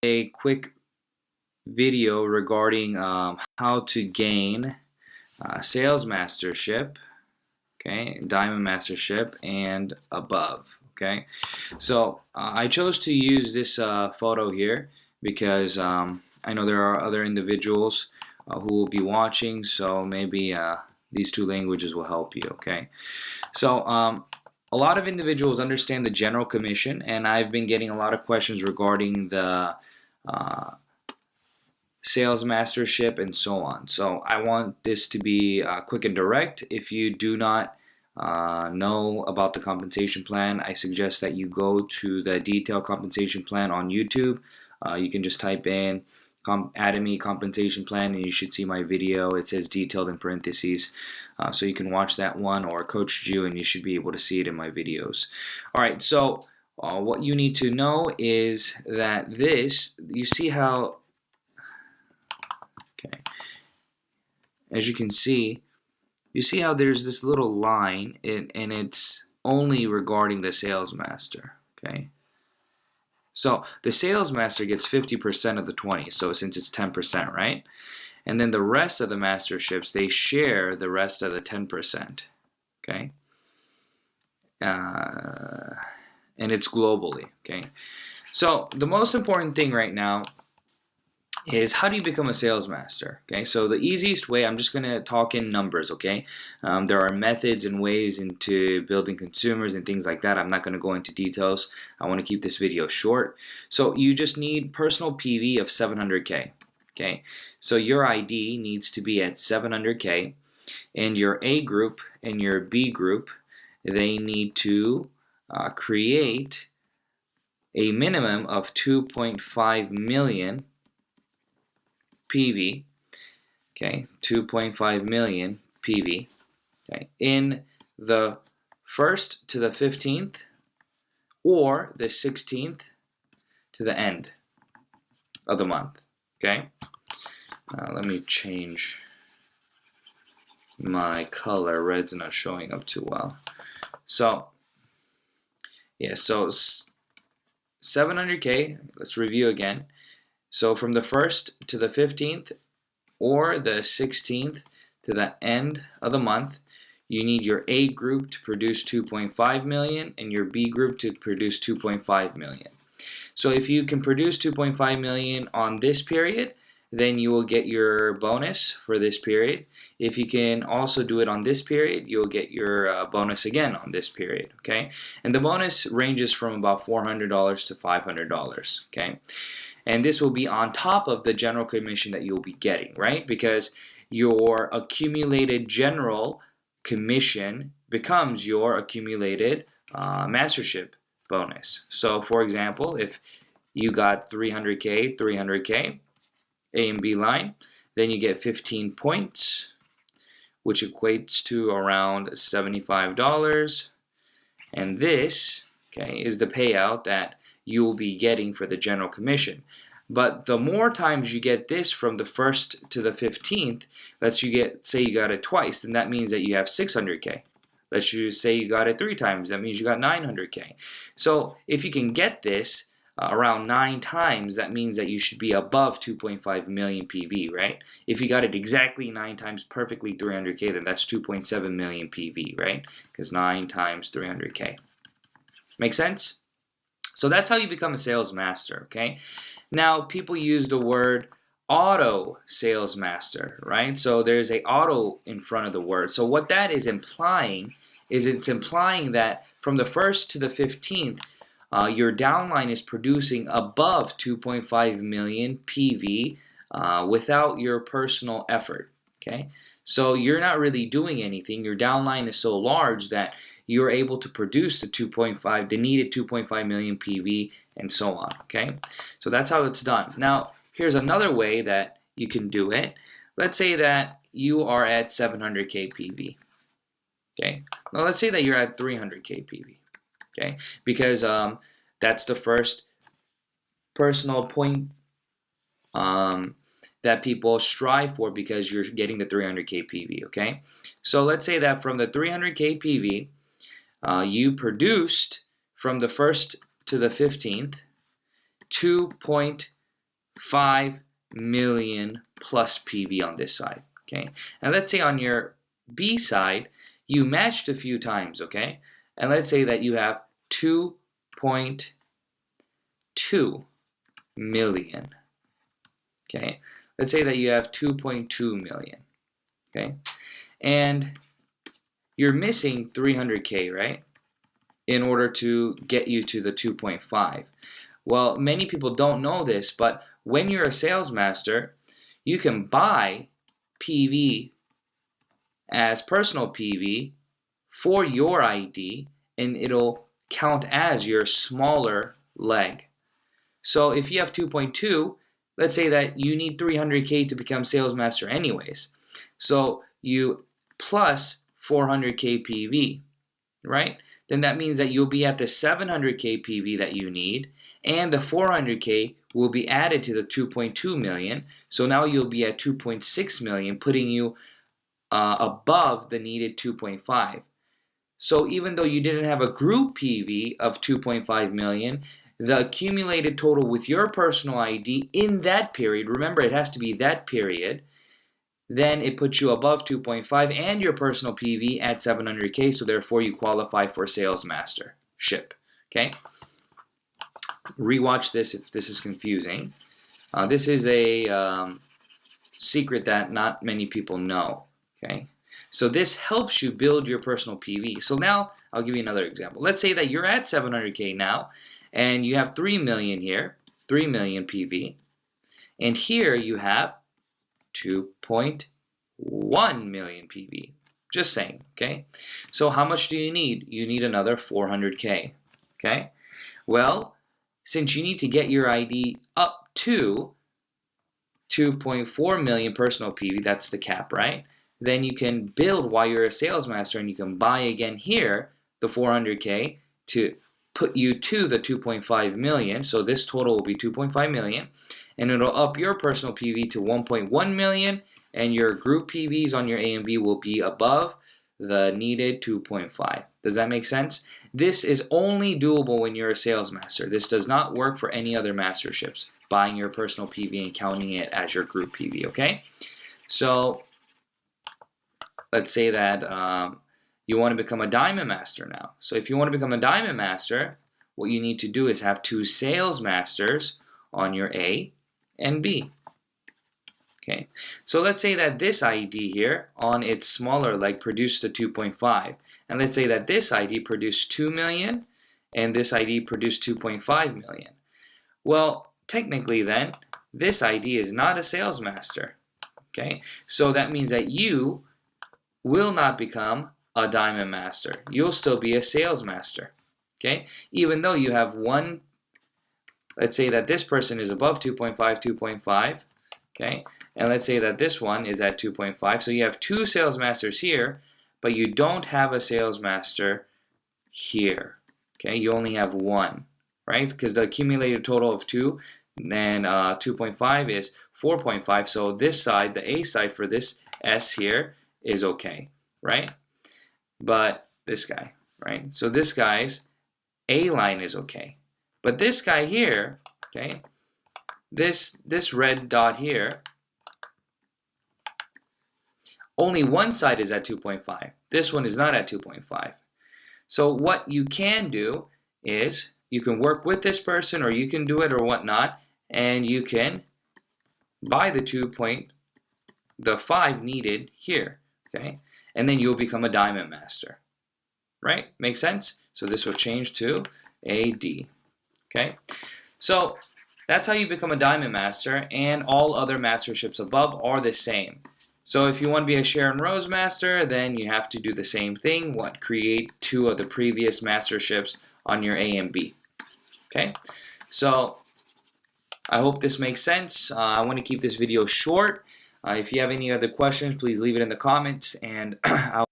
a quick video regarding how to gain sales mastership, okay, diamond mastership and above. Okay, so I chose to use this photo here because I know there are other individuals who will be watching, so maybe these two languages will help you. Okay, so a lot of individuals understand the general commission, and I've been getting a lot of questions regarding the sales mastership and so on. So I want this to be quick and direct. If you do not know about the compensation plan, I suggest that you go to the detailed compensation plan on YouTube. You can just type in Academy compensation plan and you should see my video. It says detailed in parentheses, so you can watch that one, or Coach Ju, and you should be able to see it in my videos. Alright, so what you need to know is that this, you see how, okay, as you can see, you see how there's this little line and it's only regarding the sales master. Okay, so the sales master gets 50% of the 20, so since it's 10%, right? And then the rest of the masterships, they share the rest of the 10%. Okay, and it's globally. Okay, so the most important thing right now is how do you become a sales master? Okay, so the easiest way, I'm just going to talk in numbers. Okay, there are methods and ways into building consumers and things like that. I'm not going to go into details. I want to keep this video short. So you just need personal PV of 700K. Okay, so your ID needs to be at 700K, and your A group and your B group, they need to create a minimum of 2.5 million PV, okay, 2.5 million PV, okay, in the 1st to the 15th or the 16th to the end of the month. Okay, let me change my color. Red's not showing up too well. So yeah, so 700K, let's review again. So from the 1st to the 15th or the 16th to the end of the month, you need your A group to produce 2.5 million and your B group to produce 2.5 million. So if you can produce 2.5 million on this period, then you will get your bonus for this period. If you can also do it on this period, you'll get your bonus again on this period. Okay, and the bonus ranges from about $400 to $500. Okay. And this will be on top of the general commission that you'll be getting, right? Because your accumulated general commission becomes your accumulated mastership bonus. So for example, if you got 300K, A and B line, then you get 15 points, which equates to around $75. And this, okay, is the payout that you will be getting for the general commission. But the more times you get this from the 1st to the 15th, let's you get, say you got it twice, then that means that you have 600K. Let's you say you got it 3 times, that means you got 900K. So if you can get this around 9 times, that means that you should be above 2.5 million PV, right? If you got it exactly 9 times perfectly 300K, then that's 2.7 million PV, right? Because 9 times 300K. Make sense? So that's how you become a sales master, okay? Now, people use the word auto sales master, right? So there's a auto in front of the word. So what that is implying is it's implying that from the 1st to the 15th, your downline is producing above 2.5 million PV without your personal effort, okay? So you're not really doing anything. Your downline is so large that you're able to produce the needed 2.5 million PV and so on, okay? So that's how it's done. Now, here's another way that you can do it. Let's say that you are at 700K PV, okay? Now, let's say that you're at 300K PV, okay? Because that's the first personal point that people strive for, because you're getting the 300K PV, okay? So let's say that from the 300K PV, you produced from the 1st to the 15th 2.5 5 million plus PV on this side, okay? And let's say on your B side, you matched a few times, okay? And let's say that you have 2.2 million, okay? Let's say that you have 2.2 million, okay? And you're missing 300K, right? In order to get you to the 2.5. Well, many people don't know this, but when you're a sales master, you can buy PV as personal PV for your ID, and it'll count as your smaller leg. So if you have 2.2, let's say that you need 300K to become sales master anyways. So you plus 400K PV, right? Then that means that you'll be at the 700K PV that you need, and the 400K will be added to the 2.2 million. So now you'll be at 2.6 million, putting you above the needed 2.5. So even though you didn't have a group PV of 2.5 million, the accumulated total with your personal ID in that period, remember it has to be that period, then it puts you above 2.5 and your personal PV at 700K, so therefore you qualify for sales mastership, okay? Rewatch this if this is confusing. This is a secret that not many people know, okay? So this helps you build your personal PV. So now I'll give you another example. Let's say that you're at 700K now and you have 3 million here, 3 million PV, and here you have 2.1 million PV. Just saying, okay? So how much do you need? You need another 400K, okay? Well, since you need to get your ID up to 2.4 million personal PV, that's the cap, right? Then you can build while you're a sales master, and you can buy again here the 400K to put you to the 2.5 million. So this total will be 2.5 million, and it'll up your personal PV to 1.1 million, and your group PVs on your A and B will be above the needed 2.5. Does that make sense? This is only doable when you're a sales master. This does not work for any other masterships, buying your personal PV and counting it as your group PV, okay? So let's say that you want to become a diamond master now. So if you want to become a diamond master, what you need to do is have 2 sales masters on your A and B. Okay, so let's say that this ID here on its smaller leg produced a 2.5, and let's say that this ID produced 2 million and this ID produced 2.5 million. Well, technically then, this ID is not a sales master. Okay, so that means that you will not become a diamond master. You'll still be a sales master. Okay, even though you have one, let's say that this person is above 2.5, 2.5, okay, and let's say that this one is at 2.5. So you have 2 sales masters here, but you don't have a sales master here. Okay, you only have 1, right? Because the accumulated total of 2, then 2.5 is 4.5. So this side, the A side for this S here is okay, right? But this guy, right? So this guy's A line is okay. But this guy here, okay, this red dot here, only one side is at 2.5. This one is not at 2.5. So what you can do is you can work with this person, or you can do it or whatnot, and you can buy the 5 needed here, okay? And then you'll become a diamond master, right? Make sense? So this will change to a D, okay? So that's how you become a diamond master, and all other masterships above are the same. So if you want to be a Sharon Rose master, then you have to do the same thing. Create 2 of the previous masterships on your A and B. Okay, so I hope this makes sense. I want to keep this video short. If you have any other questions, please leave it in the comments, and I'll